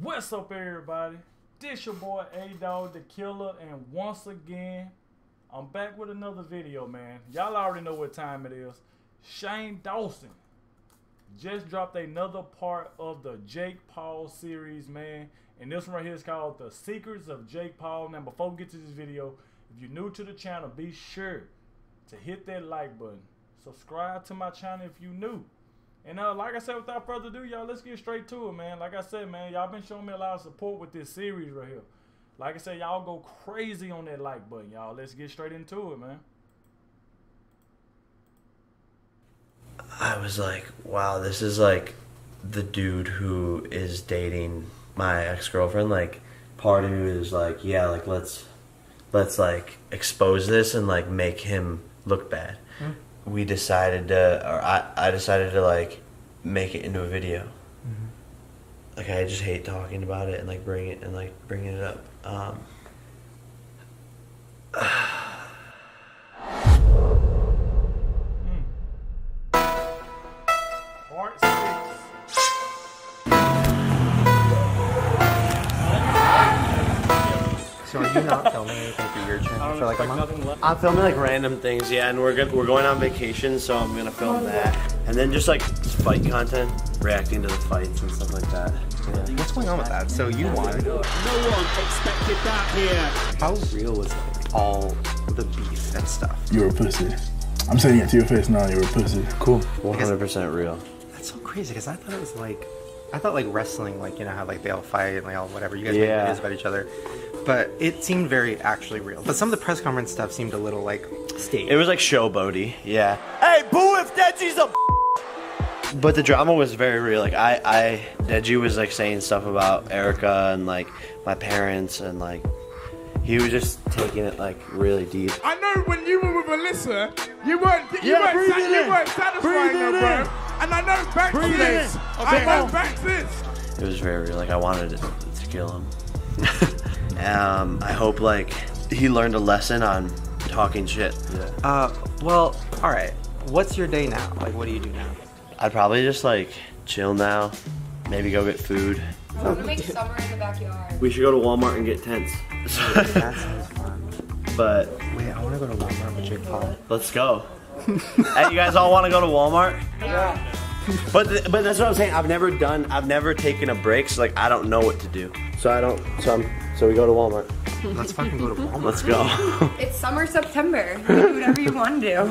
What's up, everybody? This your boy Adogg, the Killer, and once again, I'm back with another video, man. Y'all already know what time it is. Shane Dawson just dropped another part of the Jake Paul series, man. And this one right here is called The Secrets of Jake Paul. Now, before we get to this video, if you're new to the channel, be sure to hit that like button. Subscribe to my channel if you're new. And like I said, without further ado, y'all, let's get straight to it, man. Like I said, man, y'all been showing me a lot of support with this series right here. Like I said, y'all go crazy on that like button, y'all. Let's get straight into it, man. I was like, wow, this is like the dude who is dating my ex-girlfriend. Like, part of me is like, yeah, like let's like expose this and like make him look bad. We decided to, or I decided to like make it into a video. Like, I just hate talking about it and like bringing it up. Part 6. So are you not filming anything for your channel for like a month? I'm filming like random things, yeah, and we're going on vacation, so I'm gonna film that, and then just like fight content, reacting to the fights and stuff like that. Yeah. What's going on with that? So you won. No one expected that here. How real was like all the beef and stuff? You're a pussy. I'm saying it to your face now. You're a pussy. Cool. 100% real. That's so crazy because I thought it was like, I thought like wrestling, like, you know how like they all fight and like all whatever. You guys make videos about each other. But it seemed very actually real. But some of the press conference stuff seemed a little like staged. It was like showboaty, yeah. Hey, boo if Deji's a But the drama was very real. Like Deji was like saying stuff about Erica and like my parents, and like he was just taking it like really deep. I know when you were with Alyssa, you weren't satisfying her, bro. And I know back to this. I know back to this. It was very real. Like, I wanted to kill him. I hope like he learned a lesson on talking shit. Yeah. Well, all right. What's your day now? Like, what do you do now? I'd probably just like chill now. Maybe go get food. We're gonna make summer in the backyard. We should go to Walmart and get tents. That sounds fun. But wait, I want to go to Walmart with Jake Paul. Let's go. Hey, you guys all want to go to Walmart? Yeah. But that's what I'm saying. I've never taken a break, so like I don't know what to do. So we go to Walmart. Let's fucking go to Walmart. Let's go. It's summer, September. You can do whatever you want to do.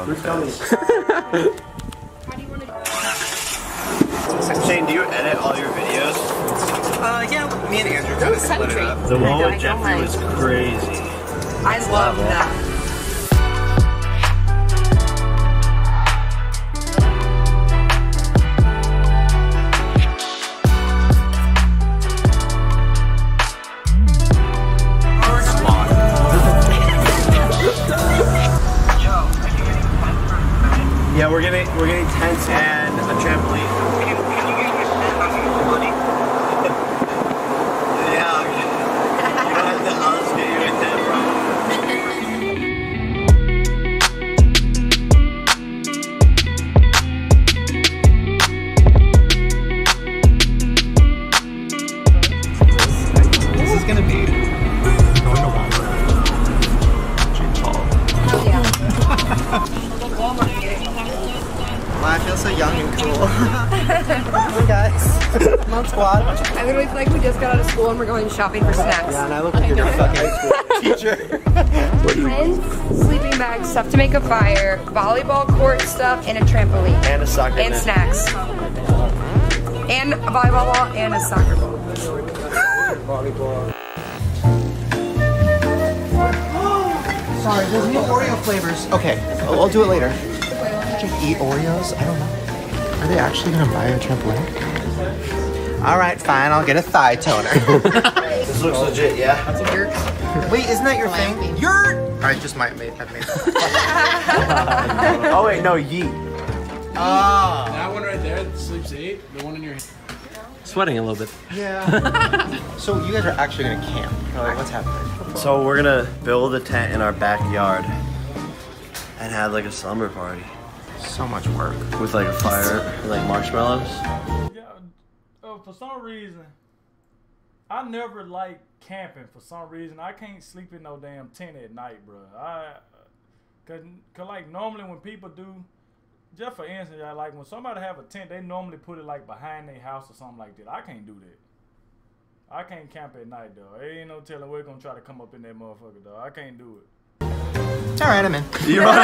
Who's coming? How do you want to Shane, do you edit all your videos? Yeah, me and Andrew kind of split it up. The one with Jeffrey was crazy. I love that. Yeah, we're getting tents and a trampoline. Can you give me money? Yeah, you don't have to. I'll just get you a tent, bro. This is gonna be going to Walmart. Jake Paul. Hell yeah. Walmart meeting. Wow, I feel so young and cool. Hey guys, I'm on squad. I literally feel like we just got out of school and we're going shopping for snacks. Yeah, and I look like you're a fucking high school teacher. Tents, sleeping bags, stuff to make a fire, volleyball court stuff, and a trampoline. And a soccer And net. snacks. And a volleyball ball and a soccer ball. Volleyball. Sorry, there's no Oreo flavors. Okay, I'll do it later. Can you eat Oreos? I don't know. Are they actually gonna buy a trampoline? All right, fine. I'll get a thigh toner. This looks legit, yeah? Wait, isn't that your thing? I just might have made that. Oh wait, no, yeet. Oh. That one right there, sleeps 8. The one in your hand. Sweating a little bit. Yeah. So you guys are actually gonna camp? Or like, what's happening? So we're gonna build a tent in our backyard and have like a slumber party. So much work. With like a fire, and like marshmallows. Yeah, for some reason, I never like camping. For some reason, I can't sleep in no damn tent at night, bro. Cause like normally when people do, just for instance, like when somebody have a tent, they normally put it like behind their house or something like that. I can't do that. I can't camp at night, though. There ain't no telling we're gonna try to come up in that motherfucker, though. I can't do it. All right, I'm in. You want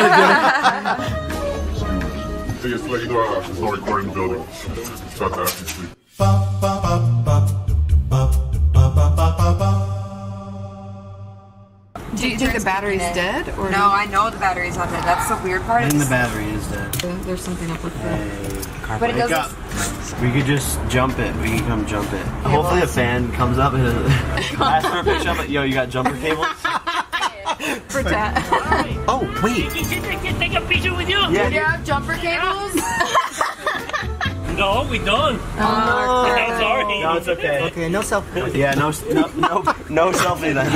to Just let you know, I'm still recording the building. Shut that. Do you think the battery's dead? Or no, I know the battery's not dead. That's the weird part. I think the battery is dead. There's something up with the... But it doesn't... We could just jump it. We can come jump it. Hopefully a fan comes up and ask for a picture of it. Yo, you got jumper cables? Pretend. Oh, wait. Can take a picture with you? Yeah. Do you have jumper cables? No, we don't. Oh, I'm sorry. No, it's okay. Okay, no selfie. Yeah, no selfie then.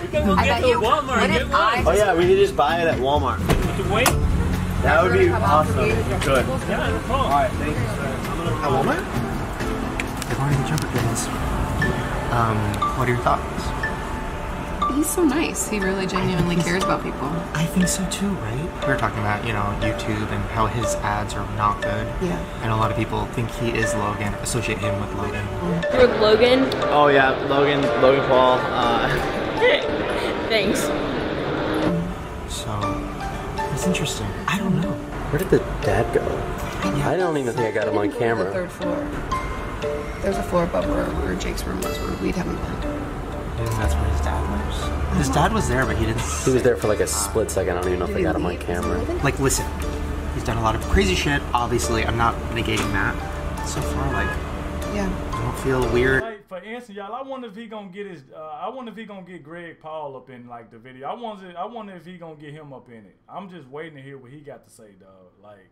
We can go get to Walmart and get one. Oh yeah, we could just buy it at Walmart. To wait? That would be awesome if you could. Yeah, no problem. Alright, thank you, sir. At Walmart? They're going to the jumper cables. What are your thoughts? He's so nice. He really genuinely cares about people. I think so too, right? We were talking about, YouTube and how his ads are not good. Yeah. And a lot of people think he is Logan, associate him with Logan. With Logan? Oh yeah, Logan Paul. Thanks. So, it's interesting. I don't know. Where did the dad go? I don't even think I got him on camera. The third floor. There's a floor above where Jake's room was, where we'd haven't been. Maybe that's where his dad was. His dad was there, but he didn't. He was there for like a split second. I don't even know if they got him on camera. Like, listen, he's done a lot of crazy shit. Obviously, I'm not negating that. So far, like, yeah, I don't feel weird. Like, for instance, y'all, I wonder if he gonna get his. I wonder if he gonna get Greg Paul up in like the video. I wonder if he gonna get him up in it. I'm just waiting to hear what he got to say, dog. Like,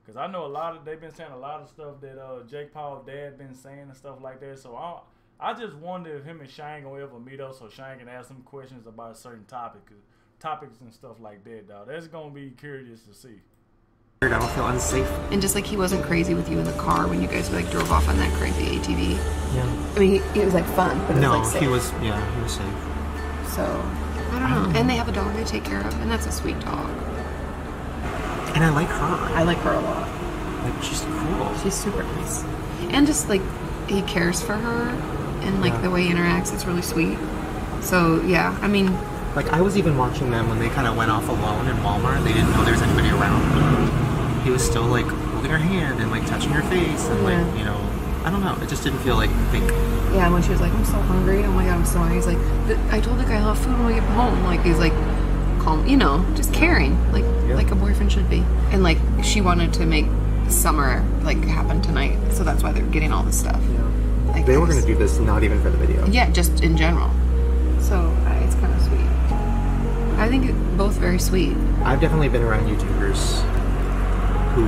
cause I know they've been saying a lot of stuff that Jake Paul's dad been saying and stuff like that. So I just wonder if him and Shane gonna ever meet up so Shane can ask some questions about certain topics and stuff like that, dog. That's gonna be curious to see. I don't feel unsafe. And just like he wasn't crazy with you in the car when you guys like drove off on that crazy ATV. Yeah. I mean, it was like fun, but it was like safe. he was safe. So, I don't know. And they have a dog they take care of, and that's a sweet dog. And I like her. I like her a lot. Like, she's cool. She's super nice. And just like, he cares for her, and like the way he interacts, it's really sweet. So, yeah, I mean... Like, I was even watching them when they kind of went off alone in Walmart. They didn't know there was anybody around. He was still like holding her hand and like touching her face and like, I don't know. It just didn't feel like fake. Yeah, and when she was like, I'm so hungry. Oh my God, I'm so hungry. He's like, I told the guy I'll have food when we get home. Like, he's like, calm, just caring. Like, like a boyfriend should be. And like, she wanted to make summer like happen tonight. So that's why they're getting all this stuff. Yeah. Like, they were going to do this not even for the video. Yeah, just in general. So it's kind of sweet. I think it's both very sweet. I've definitely been around YouTubers who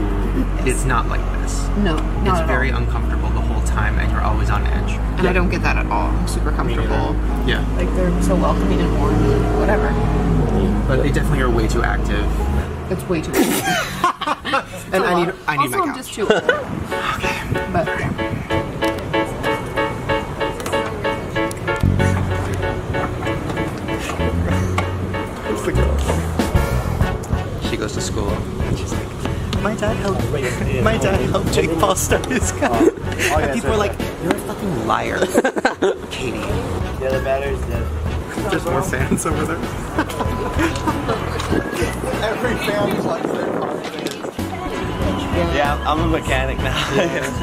it's not like this. No, not it's very uncomfortable the whole time, and you're always on edge. And I don't get that at all. I'm super comfortable. Yeah. Like they're so welcoming and warm, whatever. But they definitely are way too active. It's way too active. And I need also, my I'm couch. just too old. Okay. But Where's the girl? She goes to school. And she's like, my dad helped Jake Paul start his guy. And people are like, you're a fucking liar. Katie. Yeah, the battery's dead. There's more fans over there. Every fan likes their car. Yeah, I'm a mechanic now.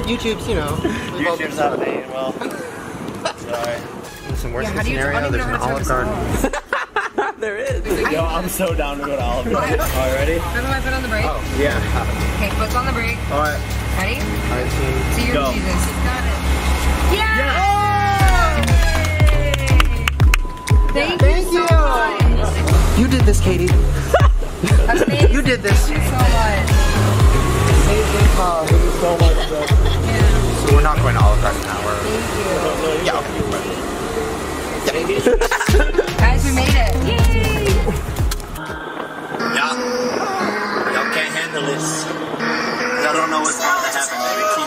YouTube's, YouTube's not paying well. Sorry. Listen, worst case scenario, there's an Olive Garden. There is. Yo, I'm so down to go to Olive Garden. All right, ready? Remember my foot on the brake? Oh, yeah. Okay, foot's on the brake. All right. Ready? All right, team. See your Go. Jesus. Got it. Yeah! Thank you so much. You did this, Katie. Amazing. You did this. Thank you so much. Thank you so much, bro. So we're not going to Olive Garden now. We're... Thank you. Yeah. Guys, we made it. Yay! Y'all can't handle this. Y'all don't know what's about to happen, baby.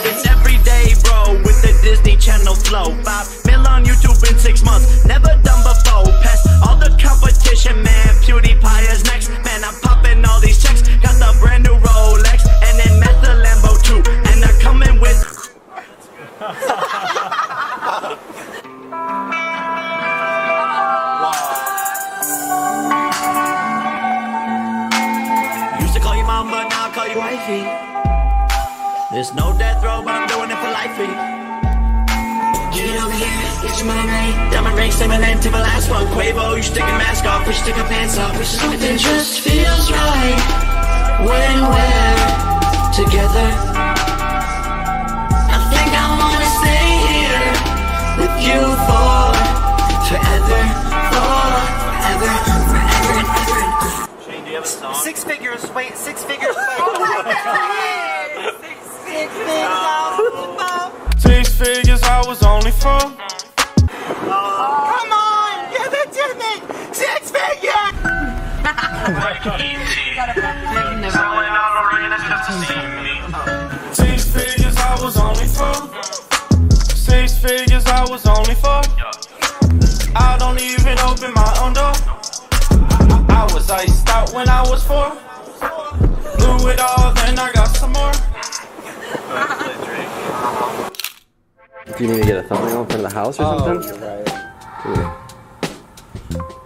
It's everyday, bro, with the Disney Channel flow. 5 mil on YouTube in 6 months, never done before. Past all the competition, man. PewDiePie is next, man. I'm popping all these checks. Got the brand new Rolex, and then met the Lambo too. And they're coming with. Used to call you mom, but now I call you wifey. There's no death row, but I'm doing it for lifey. Get over here, get your mind right. Diamond ring, say my name to my last one. Quavo, you stick your mask off, we stick our pants off. Something just feels right when we're together. I think I wanna stay here with you forever and ever. Shane, do you have a song? 6 figures, wait, 6 figures, wait. Six figures, I was only for. Come on, give it to me! 6 figures! Six figures, I was only for. 6 figures, I was only for. I don't even open my own door. I was iced out when I was 4. Blew it all, then I got some more. Do you need to get a thumbnail in front of the house or something? Right.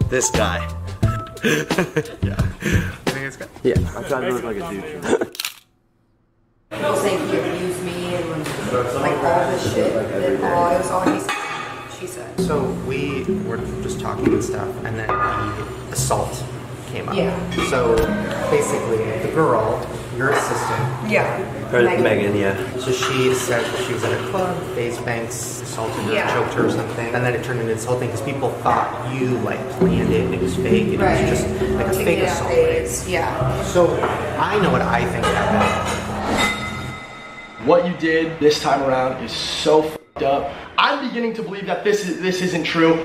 This guy. Yeah. You think it's good? Yeah, I'm trying to look like a dude. People say he abused me and like all this shit. It was all she said. So we were just talking and stuff, and then the assault came up. Yeah. So basically, the girl, your assistant. Yeah. Megan, yeah. So she said she was at a club, FaZe Banks assaulted her, Yeah. choked her or something, and then it turned into insulting because people thought you like planned it and it was fake, and Right. it was just like a fake assault. Right? Yeah. So I know what I think happened. What you did this time around is so f***ed up. I'm beginning to believe that this isn't true.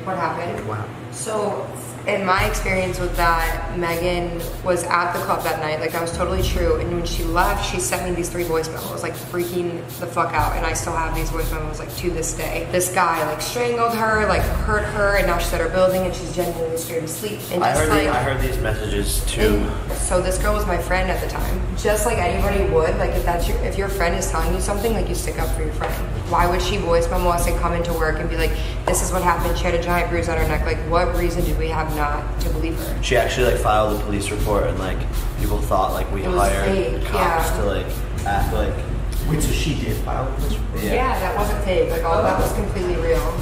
What happened? Wow. So, in my experience with that, Megan was at the club that night, like that was totally true, and when she left, she sent me these 3 voice memos, like freaking the fuck out, and I still have these voice memos, like to this day. This guy, like strangled her, like hurt her, and now she's at her building, and she's genuinely scared to sleep, and I just like... I heard these messages too. So this girl was my friend at the time. Just like anybody would, like if your friend is telling you something, like you stick up for your friend. Why would she voice memo us and come into work and be like, this is what happened, she had a giant bruise on her neck, like what reason did we have not to believe her? She actually like filed a police report, and like people thought like we hired fake, cops to like act like. Wait, so she did file a police report? Yeah, that wasn't fake, like all that was completely real.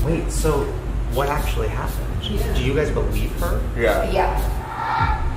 Wait, so what actually happened? Yeah. Do you guys believe her? Yeah. Yeah.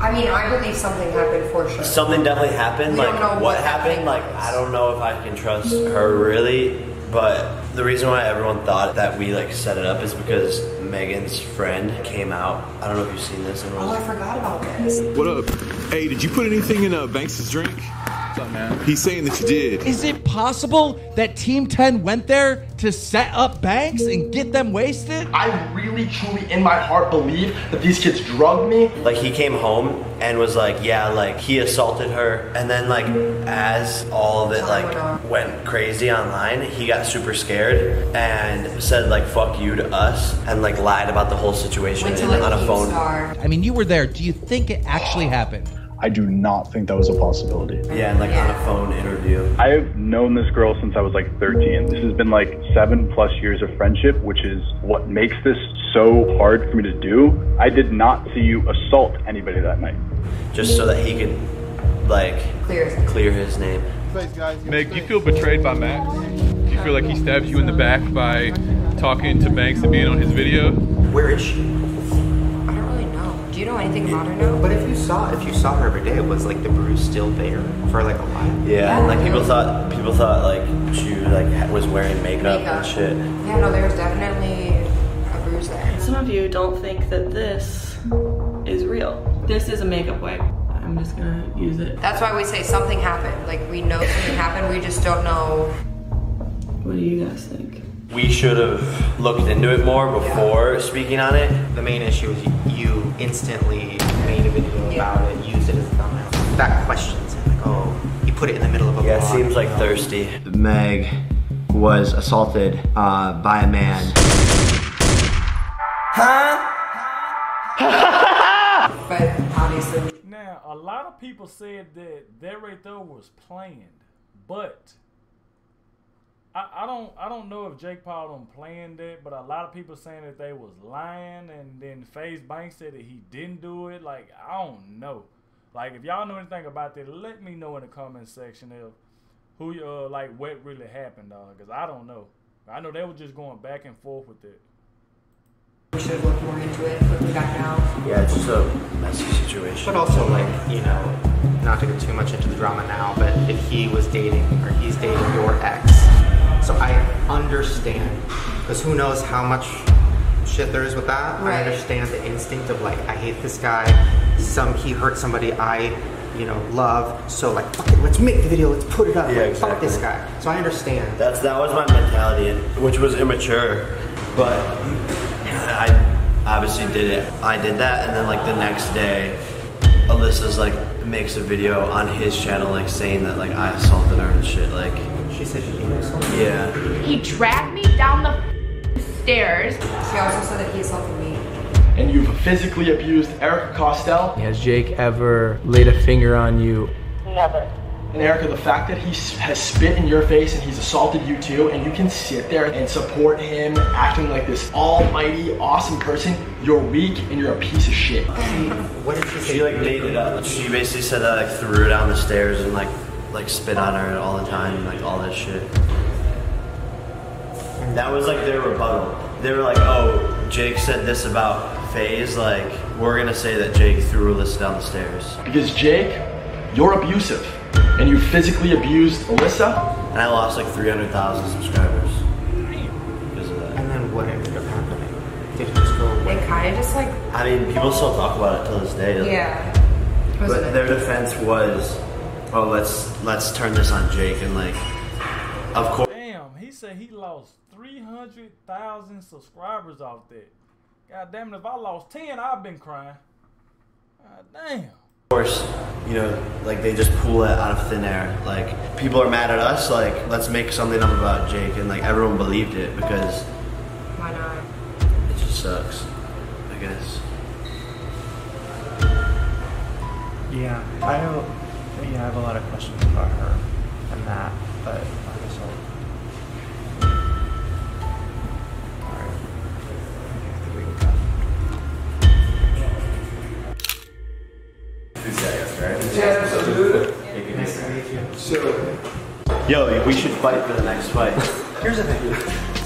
I mean, I believe something happened for sure. Something definitely happened. We Like don't know what what happened, like was. I don't know if I can trust her really. But the reason why everyone thought that we like set it up is because Megan's friend came out. I don't know if you've seen this. And Oh, I forgot about this. What up? Hey, did you put anything in Banks' drink? What's up, man? He's saying that you did. Is it possible that Team 10 went there to set up Banks and get them wasted? I really, truly, in my heart, believe that these kids drugged me. like he came home and was like, yeah, like he assaulted her, and then like as all of it like went crazy online, he got super scared and said like fuck you to us and like lied about the whole situation on a phone. I mean, you were there. Do you think it actually happened? I do not think that was a possibility. Yeah, and like on a phone interview. I have known this girl since I was like 13. This has been like 7+ years of friendship, which is what makes this so hard for me to do. I did not see you assault anybody that night. Just so that he could like clear his name. Meg, do you feel betrayed by Max? Do you feel like he stabs you in the back by talking to Banks and being on his video? Where is she? I don't really know. Do you know anything about her now? But if you saw her every day, was like the bruise still there for like a while? Yeah, and like people thought like she like was wearing makeup and shit. Yeah, no, there was definitely a bruise there. Some of you don't think that this is real. This is a makeup wipe. I'm just gonna use it. That's why we say something happened. Like we know something happened, we just don't know. What do you guys think? We should have looked into it more before speaking on it. The main issue is you instantly made a video about it, used it as a thumbnail. That questions it, like, oh, put it in the middle of a Yeah, vlog, seems like thirsty. Meg was assaulted by a man. But obviously. Now, a lot of people said that right there was planned, but I don't know if Jake Paul done planned that, but a lot of people saying that they was lying, and then FaZe Banks said that he didn't do it. Like, I don't know. Like, if y'all know anything about that, let me know in the comment section of who like what really happened, dog, because I don't know. I know they were just going back and forth with it. We should have looked more into it, but we got out. Yeah, it's just a messy situation. But also, like, you know, not to get too much into the drama now, but if he was dating or he's dating your ex, so I understand, because who knows how much shit there is with that. Right. I understand the instinct of like, I hate this guy. He hurt somebody I, you know, love. So like, fuck it, let's make the video. Let's put it up. Yeah, like, exactly. Fuck this guy. So I understand. That was my mentality, which was immature, but I obviously did it. I did that, and then like the next day, Alyssa's like makes a video on his channel like saying that like I assaulted her and shit. Like she said she assaulted. Yeah. He dragged me down the stairs. She also said that he assaulted me. And you've physically abused Erica Costell. Has Jake ever laid a finger on you? Never. And Erica, the fact that he has spit in your face and he's assaulted you too, and you can sit there and support him acting like this almighty, awesome person, you're weak and you're a piece of shit. What did she say? She like made it up. She basically said that I like, threw her down the stairs and like spit on her all the time and like all that shit. That was like their rebuttal. They were like, oh, Jake said this about FaZe, like we're gonna say that Jake threw Alyssa down the stairs. Because Jake, you're abusive. And you physically abused Alyssa? And I lost like 300,000 subscribers because of that. And then what ended up happening? Did it just go away? They kind of just like... I mean, people still talk about it till this day. Like, yeah. But their defense was, oh, let's turn this on Jake, and like, of course. Damn, he said he lost 300,000 subscribers off that. God damn it, if I lost 10, I've been crying. God damn. Of course, you know, like they just pull it out of thin air. Like people are mad at us, like let's make something up about Jake, and like everyone believed it because why not? It just sucks, I guess. Yeah, I have a lot of questions about her and that, but I guess Yo, we should fight for the next fight. Here's the thing.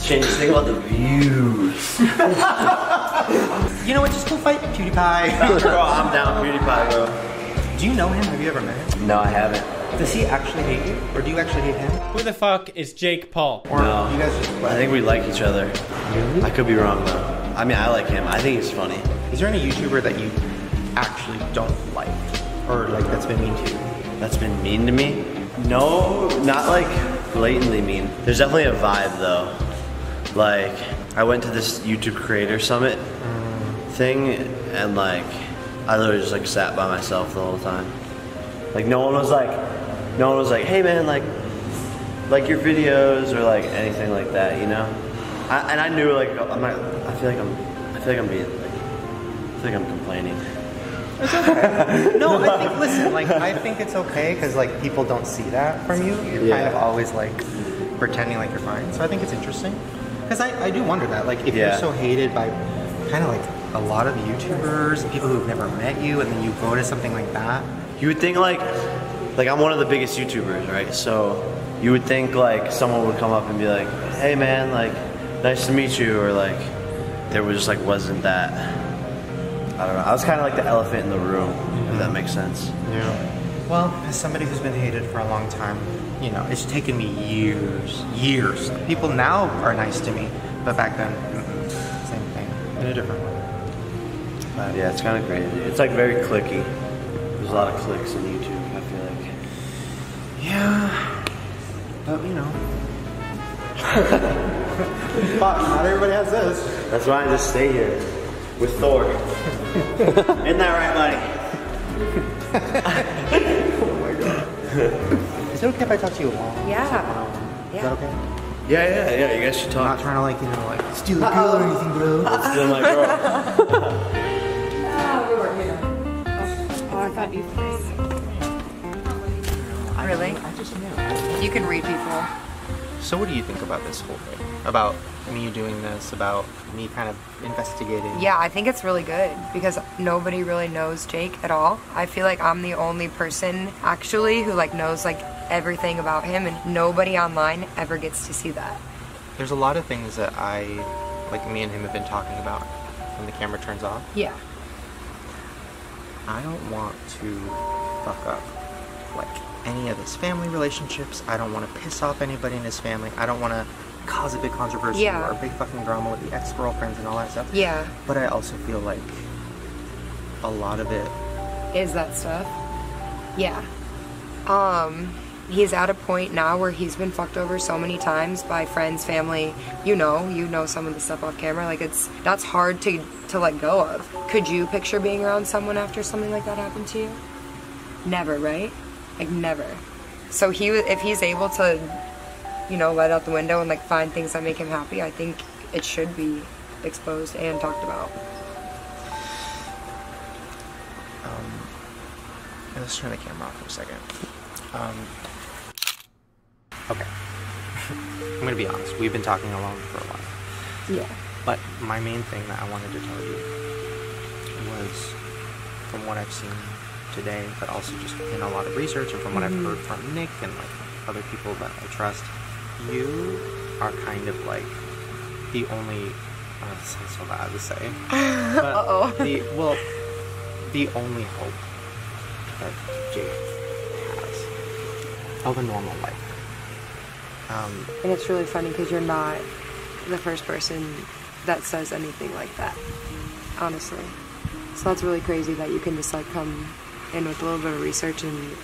Change the thing about the views. You know what? Just go fight PewDiePie. Bro, I'm down PewDiePie, bro. Do you know him? Have you ever met him? No, I haven't. Does he actually hate you, or do you actually hate him? Who the fuck is Jake Paul? Or no, you guys just I think we like each other. Really? I could be wrong though. I mean, I like him. I think he's funny. Is there any YouTuber that you actually don't like, or like that's been mean to you? That's been mean to me? No, not like blatantly mean. There's definitely a vibe though. Like, I went to this YouTube creator summit thing, and like, I literally just like sat by myself the whole time. Like no one was like, hey man, like your videos or like anything like that, you know? And I knew like, I feel like I'm complaining. It's okay. No, I think, listen, like, I think it's okay because, like, people don't see that from you. You're kind of always, like, pretending like you're fine. So I think it's interesting. Because I do wonder that, like, if you're so hated by kind of, like, a lot of YouTubers and people who've never met you, and then you go to something like that. You would think, like I'm one of the biggest YouTubers, right? So you would think, like, someone would come up and be like, hey, man, like, nice to meet you, or, like, there was just, like, wasn't that. I don't know. I was kind of like the elephant in the room, if that makes sense. Yeah. Well, as somebody who's been hated for a long time, you know, it's taken me years. People now are nice to me, but back then, same thing, in a different way. But yeah, it's kind of crazy. It's like very clicky. There's a lot of clicks on YouTube, I feel like. Yeah, but you know. Fuck, not everybody has this. That's why I just stay here with Thor. Isn't that right, buddy? Oh my god. it okay if I talk to you alone? Yeah. Is that okay? Yeah. You guys should talk. I'm not trying to like, you know, like steal a girl or anything, bro. Let's steal my girl. Oh, I thought you first. Really? I just knew. You can read people. So what do you think about this whole thing? About me doing this, about me kind of investigating? Yeah, I think it's really good because nobody really knows Jake at all. I feel like I'm the only person actually who like knows like everything about him, and nobody online ever gets to see that. There's a lot of things that like me and him have been talking about when the camera turns off. Yeah. I don't want to fuck up like any of his family relationships. I don't want to piss off anybody in his family. I don't want to cause a big controversy or a big fucking drama with the ex-girlfriends and all that stuff. Yeah. But I also feel like a lot of it is that stuff. Yeah. He's at a point now where he's been fucked over so many times by friends, family. You know some of the stuff off camera. Like that's hard to let go of. Could you picture being around someone after something like that happened to you? Never, right? Like never. So if he's able to, you know, let out the window and like find things that make him happy, I think it should be exposed and talked about. Let's turn the camera off for a second. Okay. I'm gonna be honest. We've been talking alone for a while. Yeah. But my main thing that I wanted to tell you was, from what I've seen today, but also just in a lot of research and from what I've heard from Nick and like other people that I trust, you are kind of like the only. Oh, this sounds so bad to say. But the only hope that Jake has of a normal life. And it's really funny because you're not the first person that says anything like that, honestly. So that's really crazy that you can just like come in with a little bit of research and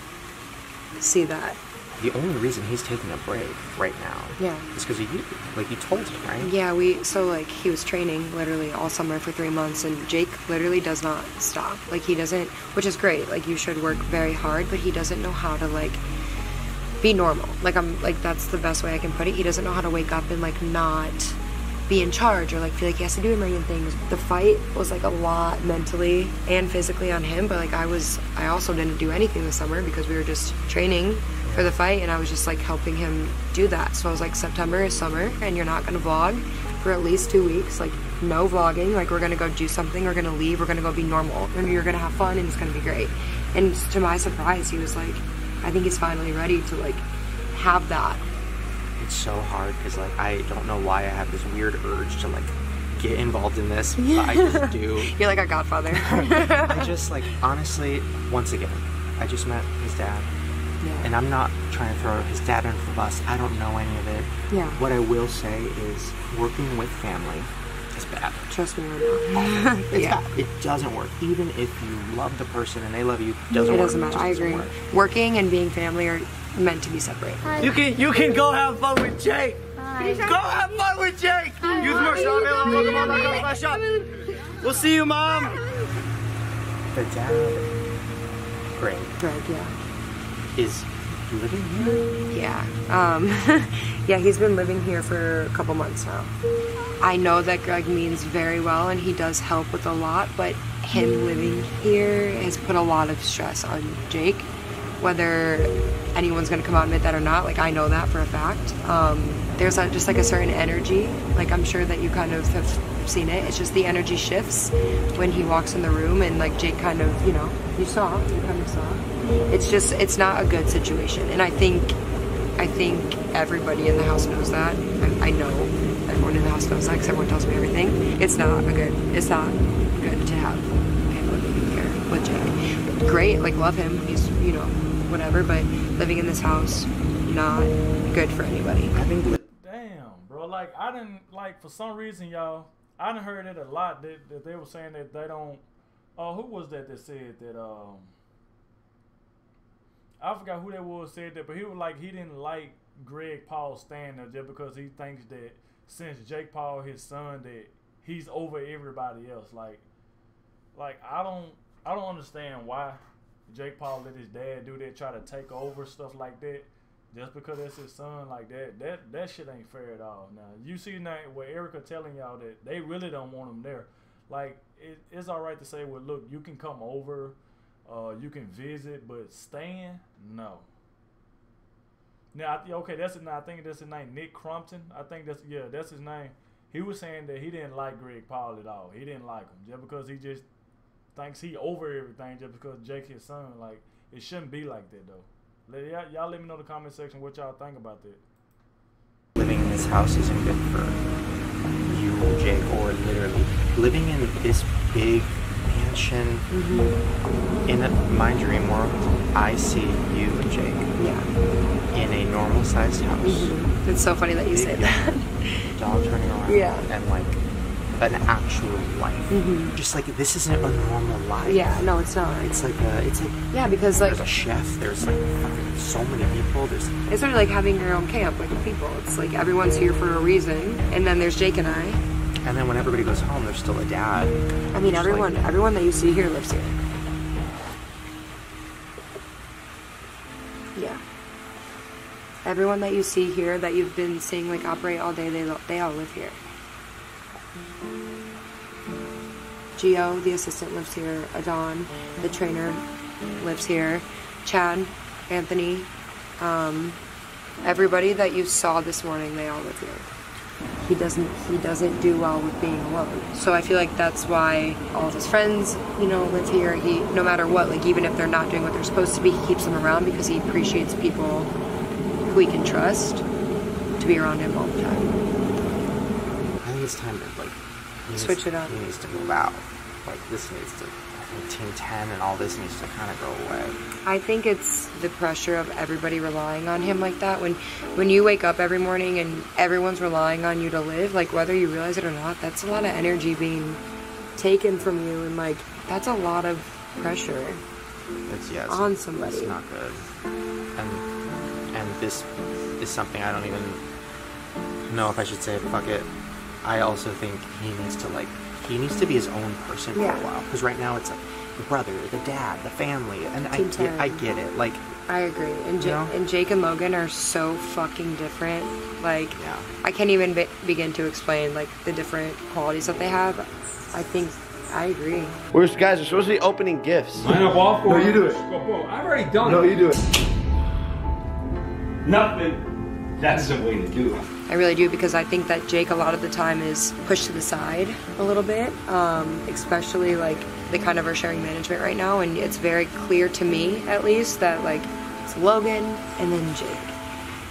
see that. The only reason he's taking a break right now is because of you. Like you told him, right? Yeah, so like he was training literally all summer for 3 months, and Jake literally does not stop. Like he doesn't, which is great. Like you should work very hard, but he doesn't know how to like be normal. Like that's the best way I can put it. He doesn't know how to wake up and like not be in charge or like feel like he has to do a million things. The fight was like a lot mentally and physically on him, but like I also didn't do anything this summer because we were just training for the fight, and I was just like helping him do that. So I was like, September is summer and you're not gonna vlog for at least 2 weeks. Like no vlogging. Like we're gonna go do something, we're gonna leave, we're gonna go be normal, and you're gonna have fun and it's gonna be great. And to my surprise, he was like, I think he's finally ready to like have that. It's so hard because like I don't know why I have this weird urge to like get involved in this, but I just do. You're like a godfather. I just like, honestly, once again, I just met his dad. Yeah. And I'm not trying to throw his dad under the bus. I don't know any of it. Yeah. What I will say is working with family is bad. Trust me right now. It's bad. It doesn't work. Even if you love the person and they love you, it doesn't work. It doesn't matter. I agree. Working and being family are meant to be separate. You can go have fun with Jake. Hi. Go have fun with Jake. Use more shop. We'll see you, Mom. The dad, Greg, yeah, is living here? Yeah. Yeah, he's been living here for a couple months now. I know that Greg means very well and he does help with a lot, but him living here has put a lot of stress on Jake. Whether anyone's gonna come out and admit that or not, like I know that for a fact. There's just like a certain energy, like I'm sure that you kind of have seen it. It's just the energy shifts when he walks in the room, and like Jake kind of, you kind of saw. It's not a good situation, and I think everybody in the house knows that. I know everyone in the house knows that because everyone tells me everything. It's not good to have him living here with Jake. Great, like love him, he's, whatever, but living in this house, not good for anybody. Damn, bro, like I didn't, like for some reason, y'all, I done heard it a lot that they were saying that they don't, who was that said that, I forgot who that was said that, but he was like, he didn't like Greg Paul staying there just because he thinks that since Jake Paul, his son, that he's over everybody else. Like I don't understand why Jake Paul let his dad do that, try to take over stuff like that. Just because that's his son, like that shit ain't fair at all. Now you see now where Erica telling y'all that they really don't want him there. Like it's all right to say, well, look, you can come over, you can visit, but staying, no. Now, okay, that's his name. I think that's his name, Nick Crumpton. I think that's his name. He was saying that he didn't like Greg Paul at all. He didn't like him just because he just thinks he over everything just because Jake his son. Like, it shouldn't be like that though. Y'all let me know in the comment section what y'all think about that. Living in this house isn't good for you, Jake, or literally living in this big mansion. In my dream world, I see you and Jake in a normal sized house. It's so funny that you say that. Dog turning around and like an actual life. Just like this isn't a normal life. Yeah, no, it's not. It's like yeah, because like there's a chef, there's like fucking so many people. It's sort of like having your own camp with people. It's like everyone's here for a reason, and then there's Jake and I. And then when everybody goes home, there's still a dad. I mean, everyone that you see here lives here. Yeah. Everyone that you see here that you've been seeing like operate all day, they all live here. Gio, the assistant, lives here. Adon, the trainer, lives here. Chad, Anthony, everybody that you saw this morning, they all live here. He doesn't do well with being alone. So I feel like that's why all of his friends, you know, live here. He, no matter what, like even if they're not doing what they're supposed to be, he keeps them around because he appreciates people who he can trust to be around him all the time. I think it's time to like switch it up. He needs to move out. Like this needs to, I think Team 10 and all this needs to kind of go away. I think it's the pressure of everybody relying on him like that. When you wake up every morning and everyone's relying on you to live, like whether you realize it or not, that's a lot of energy being taken from you, and like that's a lot of pressure on somebody. It's not good. And this is something I don't even know if I should say it. Fuck it. I also think he needs to be his own person for a while. Because right now it's like the brother, the dad, the family, and I get it. Like I agree. And Jake and Logan are so fucking different. Like I can't even begin to explain like the different qualities that they have. I think I agree. Guys, we're supposed to be opening gifts. Line up all four. No, you do it. Bro, I've already done it. No, you do it. Nothing. That's the way to do it. I really do, because I think that Jake a lot of the time is pushed to the side a little bit, especially like the kind of our sharing management right now, and it's very clear to me at least that like it's Logan and then Jake,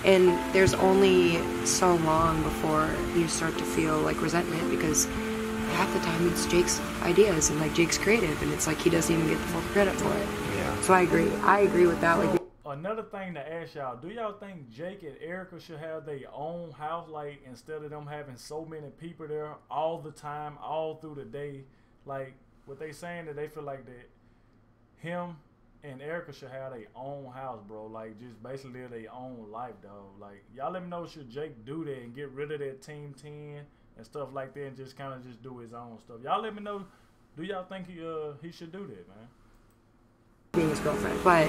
and there's only so long before you start to feel like resentment, because half the time it's Jake's ideas and like Jake's creative, and it's like he doesn't even get the full credit for it. Yeah. So I agree with that. Like, another thing to ask y'all, do y'all think Jake and Erica should have their own house, like instead of them having so many people there all the time, all through the day? Like what they saying that they feel like that him and Erica should have their own house, bro. Like just basically live their own life, dog. Like y'all let me know, should Jake do that and get rid of that Team 10 and stuff like that and just kind of just do his own stuff? Y'all let me know, do y'all think he should do that, man? Being his girlfriend, but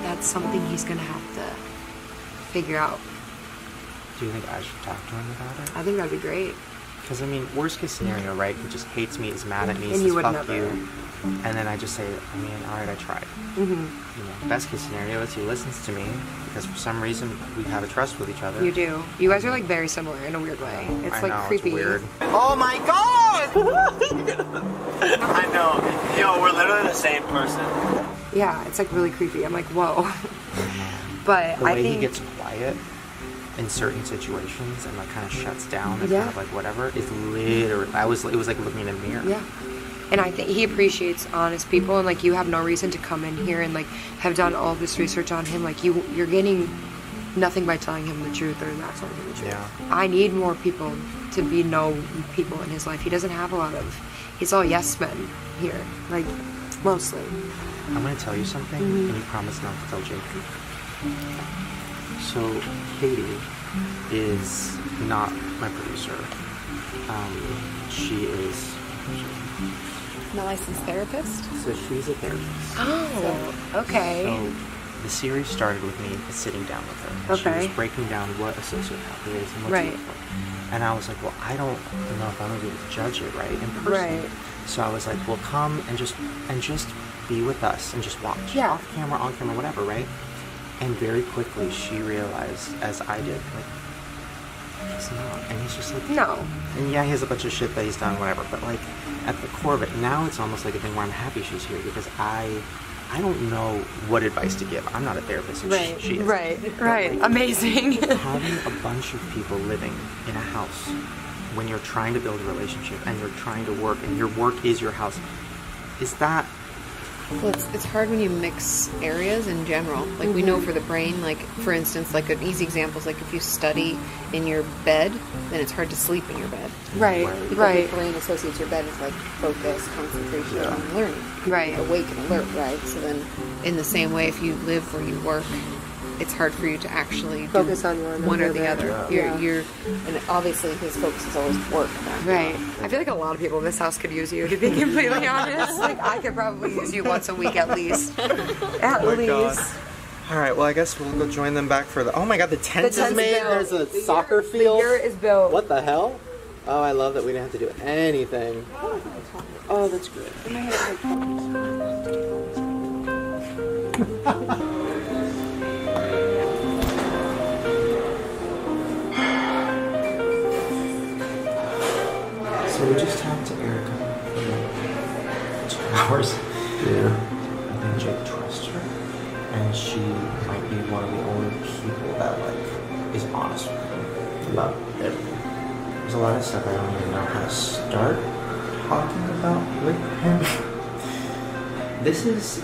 that's something he's gonna have to figure out. Do you think I should talk to him about it? I think that'd be great. Because I mean, worst case scenario, right? He just hates me, is mad at me, and says fuck you, and then I just say, I mean, all right, I tried. You know, best case scenario is he listens to me because for some reason we have a trust with each other. You do. You guys are like very similar in a weird way. It's I like know, creepy. It's weird. Oh my god! I know. Yo, we're literally the same person. Yeah, it's like really creepy. I'm like, whoa. But the way I think he gets quiet in certain situations and like kind of shuts down and kind of like whatever is literally, it was like looking in a mirror. Yeah. And I think he appreciates honest people, and like you have no reason to come in here and like have done all this research on him. Like you're getting nothing by telling him the truth or not telling him the truth. Yeah. I need more people to know people in his life. He doesn't have a lot of, he's all yes men here, like mostly. I'm going to tell you something, and you promise not to tell Jake. So, Katie is not my producer. She is... Not licensed therapist? So she's a therapist. Oh, okay. So the series started with me sitting down with her. And Okay. She was breaking down what a sociopath is and what Right. to look for. And I was like, well, I don't know if I'm gonna be able to judge it right in person. Right. So I was like, well, come and just be with us and just watch. Yeah. Off camera, on camera, whatever, right? And very quickly she realized, as I did, like, he's not. And he's just like, No. And yeah, he has a bunch of shit that he's done, whatever. But like, at the core of it, now it's almost like a thing where I'm happy she's here because I don't know what advice to give. I'm not a therapist, and Right. she is. Right. But, Right. like, Amazing. having a bunch of people living in a house when you're trying to build a relationship and you're trying to work and your work is your house, is that... Well, it's hard when you mix areas in general. Like we know for the brain, like for instance, like an easy example is like if you study in your bed, then it's hard to sleep in your bed. Right, because right. your brain associates your bed with like focus, concentration, and learning. Right. Awake and alert, right? So then in the same way, if you live where you work, it's hard for you to actually Focus on one or the bit. other. Yeah. You're, and obviously his focus is always work. Right. I feel like a lot of people in this house could use you, to be completely honest. Like, I could probably use you once a week at least. At Oh my least. God. All right, well, I guess we'll go join them back for the... Oh my God, the tent is tent's made. built. There's a soccer field. The yurt is built. What the hell? Oh, I love that we didn't have to do anything. Oh, that's good. So we just talked to Erica for like 2 hours. Yeah. I think Jake trusts her, and she might be one of the only people that like is honest with him about everything. There's a lot of stuff I don't even know how to start talking about with him. This is...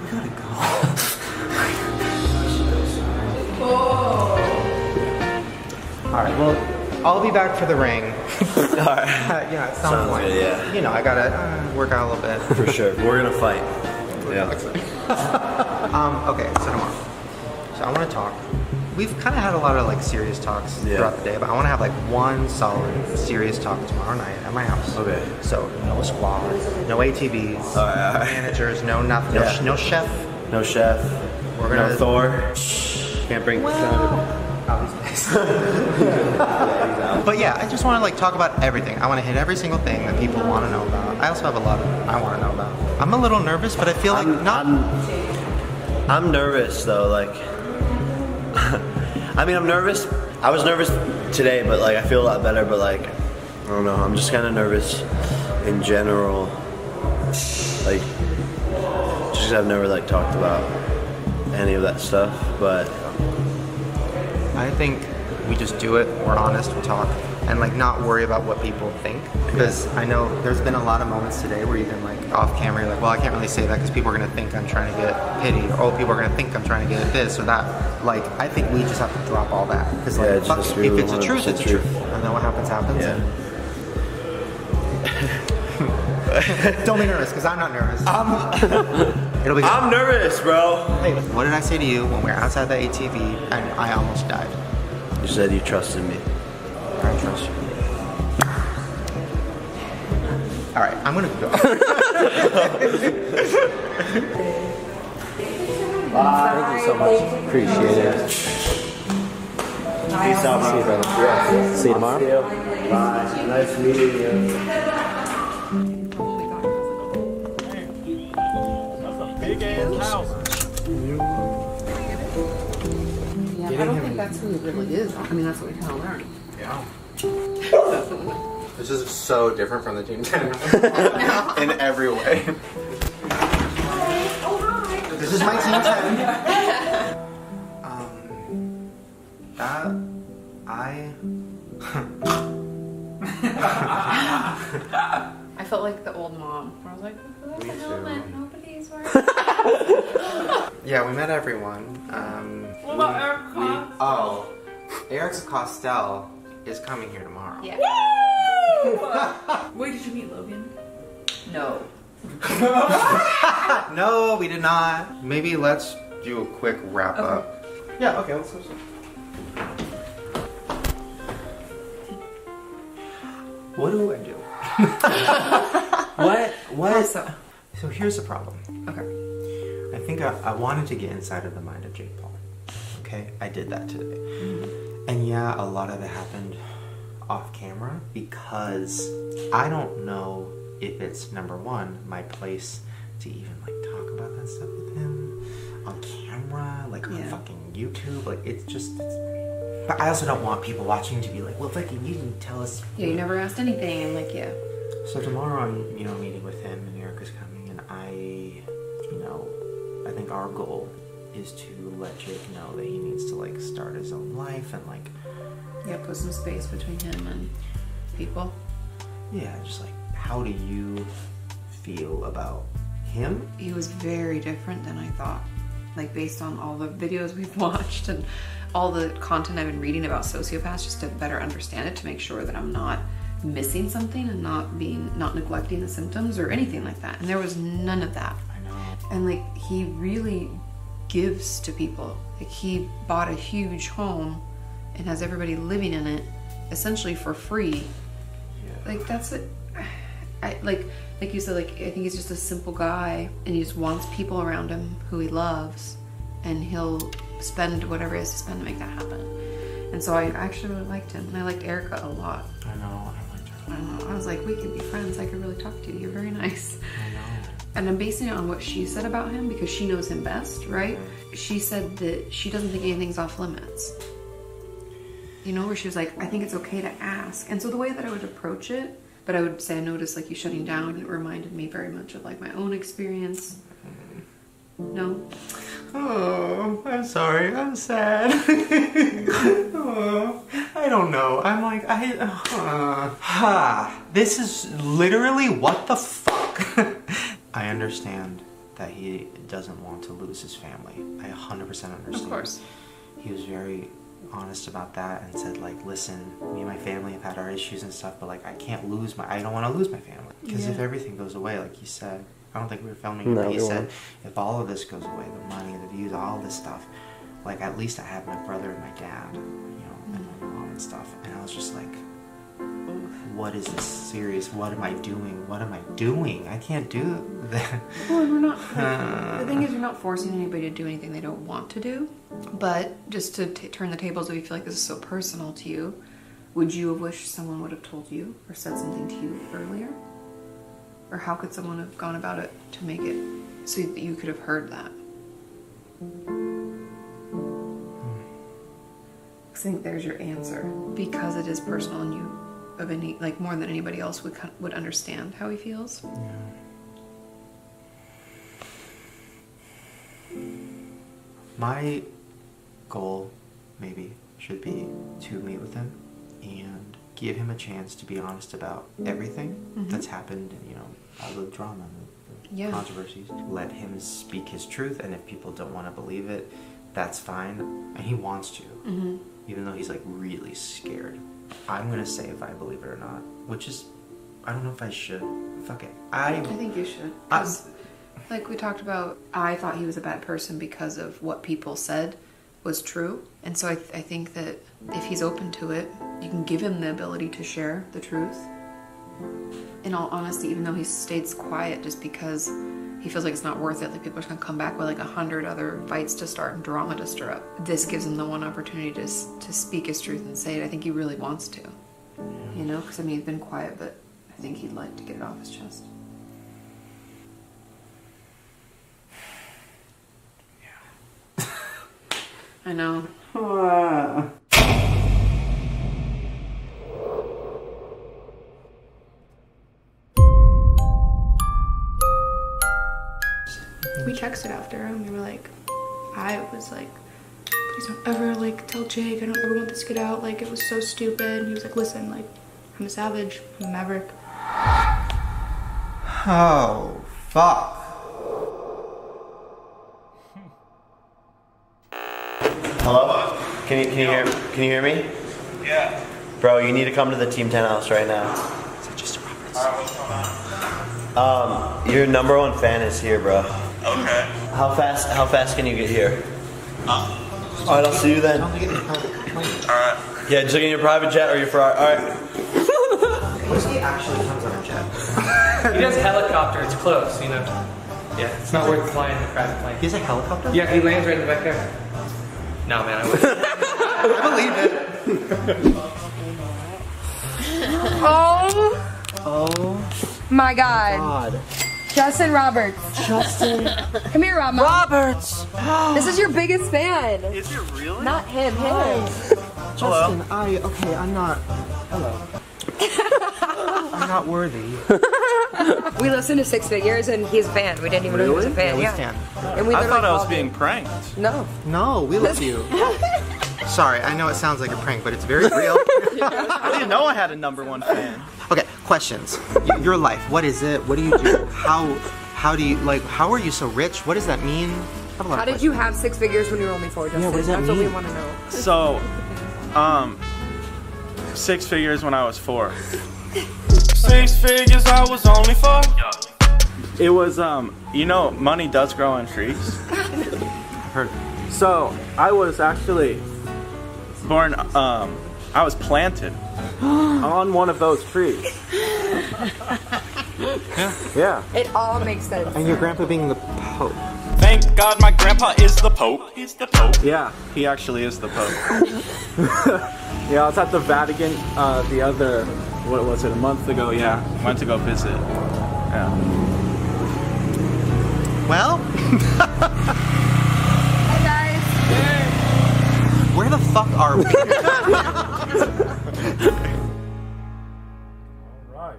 We gotta go. Alright, well, I'll be back for the ring. Alright. Yeah, at some Sounds point. good, yeah. You know, I gotta work out a little bit. For sure. We're gonna fight. Yeah. Okay, so tomorrow. So I want to talk. We've kind of had a lot of like serious talks throughout the day, but I want to have like one solid serious talk tomorrow night at my house. Okay. So no squad, no ATVs, all right. managers, no nothing, Yeah. no chef. No chef. We're gonna no Thor. Can't bring But yeah, I just want to like talk about everything. I want to hit every single thing that people want to know about. I also have a lot of I want to know about. I'm a little nervous, but I feel like I'm nervous though. Like, I mean, I'm nervous. I was nervous today, but like I feel a lot better. But like, I don't know. I'm just kind of nervous in general. Like, just 'cause I've never like talked about any of that stuff. But I think we just do it, we're honest, we talk, and like not worry about what people think. Because I know there's been a lot of moments today where you've been like off camera, you're like, well, I can't really say that because people are gonna think I'm trying to get pity, or oh, people are gonna think I'm trying to get this or that. Like, I think we just have to drop all that. Because like, fuck, if it's a truth, it's a truth. And then what happens, happens. Yeah. Don't be nervous, because I'm not nervous. It'll be good. I'm nervous, bro. Hey, what did I say to you when we were outside the ATV and I almost died? You said you trusted me. I trust you. All right, I'm gonna go. Thank you so much. Appreciate it. Peace out, See you, brother. Yeah. See you tomorrow. Bye. Nice meeting you. Big ass house. Yeah, I don't think that's who he really is. I mean, that's what we kind of learned. Yeah. This is so different from the Team 10 in every way. This is my Team 10. I felt like the old mom. I was like, Me too. nobody's Yeah, we met everyone. What about Erica? Eric Costel is coming here tomorrow. Yeah. Where did you meet Logan? No. No, we did not. Maybe let's do a quick wrap up. Yeah, okay, let's go. What do I do? What? So here's the problem. Okay. I think I wanted to get inside of the mind of Jake Paul. Okay, I did that today. And yeah, a lot of it happened off camera because I don't know if it's, number one, my place to even like talk about that stuff with him on camera, like on fucking YouTube. Like it's but I also don't want people watching to be like, well, fucking, you didn't tell us. Yeah, you never asked anything. I'm like, yeah. So tomorrow I'm, you know, meeting with him and Erica's coming, and I think our goal is to let Jake know that he needs to like start his own life and like, yeah, put some space between him and people. Yeah, just like, how do you feel about him? He was very different than I thought. Like based on all the videos we've watched and all the content I've been reading about sociopaths, just to better understand it, to make sure that I'm not missing something and not neglecting the symptoms or anything like that. And there was none of that. I know. And like, he really gives to people. Like, he bought a huge home and has everybody living in it essentially for free. Yeah. Like, that's it. Like you said, like, I think he's just a simple guy and he just wants people around him who he loves, and he'll spend whatever he has to spend to make that happen. And so I actually really liked him, and I liked Erica a lot. I know, I liked her. I know. I was like, we could be friends. I could really talk to you. You're very nice. I know. And I'm basing it on what she said about him because she knows him best, right? Mm-hmm. She said that she doesn't think anything's off limits. You know, where she was like, I think it's okay to ask. And so the way that I would approach it, but I would say I noticed like you shutting down, it reminded me very much of like my own experience. No? Oh, I'm sorry. I'm sad. Oh, I don't know. I'm like, this is literally what the fuck. I understand that he doesn't want to lose his family. I 100% understand. Of course. He was very honest about that and said like, listen, me and my family have had our issues and stuff, but like I don't want to lose my family. Because if everything goes away, like you said, I don't think we were filming it, but he said, if all of this goes away, the money, the views, all this stuff, like at least I have my brother and my dad, you know, and my mom and stuff. And I was just like, what is this serious? What am I doing? What am I doing? I can't do that. Well, we're not, the thing is, you're not forcing anybody to do anything they don't want to do. But just to turn the tables, if you feel like this is so personal to you, would you have wished someone would have told you or said something to you earlier? Or how could someone have gone about it to make it so that you could have heard that? I think there's your answer. Because it is personal and you, of any, like more than anybody else would understand how he feels. Yeah. My goal, maybe, should be to meet with him and give him a chance to be honest about everything that's happened, you know, all the drama, the controversies. Let him speak his truth, and if people don't want to believe it, that's fine. And he wants to, even though he's like really scared. I'm gonna say if I believe it or not, which is, I don't know if I should. Fuck it. I think you should. Like we talked about, I thought he was a bad person because of what people said was true. And so I think that if he's open to it, you can give him the ability to share the truth. In all honesty, even though he stays quiet just because he feels like it's not worth it, like people are gonna come back with like 100 other fights to start and drama to stir up. This gives him the one opportunity to speak his truth and say it. I think he really wants to, you know, because I mean he's been quiet, but I think he'd like to get it off his chest. Yeah. I know. We texted after and we were like, I was like, please don't ever like tell Jake, I don't ever want this to get out, like it was so stupid. And he was like, listen, like I'm a savage, I'm a maverick. Oh, fuck. Hello? Can you hear me? Yeah. Bro, you need to come to the Team 10 house right now. Is it just a Roberts? Alright, what's going on? Your #1 fan is here, bro. Okay. How fast can you get here? Alright, I'll see you then. Alright. Yeah, just get in your private jet or your Ferrari. Alright. What if he actually comes on a jet? He does helicopter, it's close, you know. Yeah, it's not worth flying the private plane. He's a helicopter? Yeah, he lands right in the back there. No, man, I wouldn't. I believe it. Oh my God. Justin Roberts. Justin. Come here, Rob. Roberts. This is your biggest fan. Is it really? Not him, him. Justin, I'm not. Hello. I'm not worthy. We listened to Six Figures and he's a fan. We didn't even know he was a fan. Yeah, we stand. And we I thought I was called being him. pranked. No. No, we love you. Sorry, I know it sounds like a prank, but it's very real. I didn't know I had a #1 fan. Okay, questions. Your life, what is it? What do you do? How do you, like, how are you so rich? What does that mean? I have a lot How of did you have 6 figures when you were only 4, Justin? Yeah, what does that That's what we mean? want to know. So, 6 figures when I was 4. 6 figures I was only 4. It was, you know, money does grow on trees. Heard. So, I was actually born, I was planted on one of those trees. Yeah. It all makes sense. And your grandpa being the Pope. Thank God my grandpa is the Pope. He's the Pope. Yeah, he actually is the Pope. Yeah, I was at the Vatican the other, what was it, a month ago? Yeah, went to go visit. Yeah. Well, Hey guys. where the fuck are we? Alright.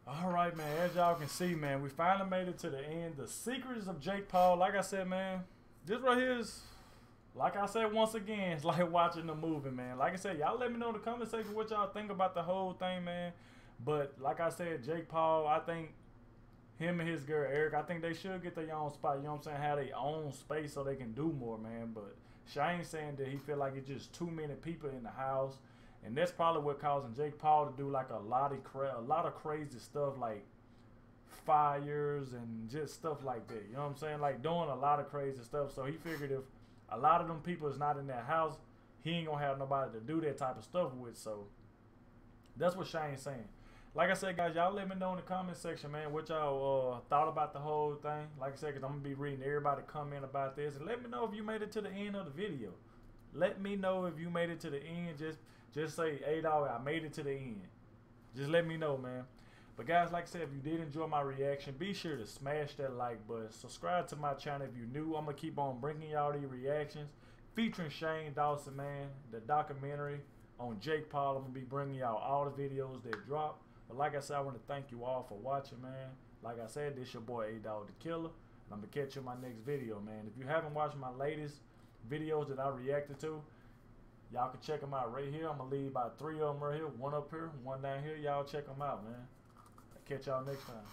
Alright, man, as y'all can see, man, we finally made it to the end. The Secrets of Jake Paul. Like I said, man, this right here is, like I said once again, it's like watching a movie, man. Like I said, y'all let me know in the comment section what y'all think about the whole thing, man. But like I said, Jake Paul, I think him and his girl Eric, I think they should get their own spot, you know what I'm saying, have their own space so they can do more, man. But Shane saying that he feel like it's just too many people in the house, and that's probably what causing Jake Paul to do like a lot of crazy stuff, like fires and just stuff like that, you know what I'm saying, like doing a lot of crazy stuff. So he figured if a lot of them people is not in that house, he ain't gonna have nobody to do that type of stuff with. So that's what Shane's saying. Like I said, guys, y'all let me know in the comment section, man, what y'all thought about the whole thing. Like I said, because I'm going to be reading everybody comment about this. And let me know if you made it to the end of the video. Let me know if you made it to the end. Just say, hey, dog, I made it to the end. Just let me know, man. But, guys, like I said, if you did enjoy my reaction, be sure to smash that like button. Subscribe to my channel if you're new. I'm going to keep on bringing y'all these reactions featuring Shane Dawson, man, the documentary on Jake Paul. I'm going to be bringing y'all all the videos that drop. But like I said, I want to thank you all for watching, man. Like I said, this your boy Adogg the Killer. And I'm going to catch you in my next video, man. If you haven't watched my latest videos that I reacted to, y'all can check them out right here. I'm going to leave about 3 of them right here. 1 up here, 1 down here. Y'all check them out, man. I'll catch y'all next time.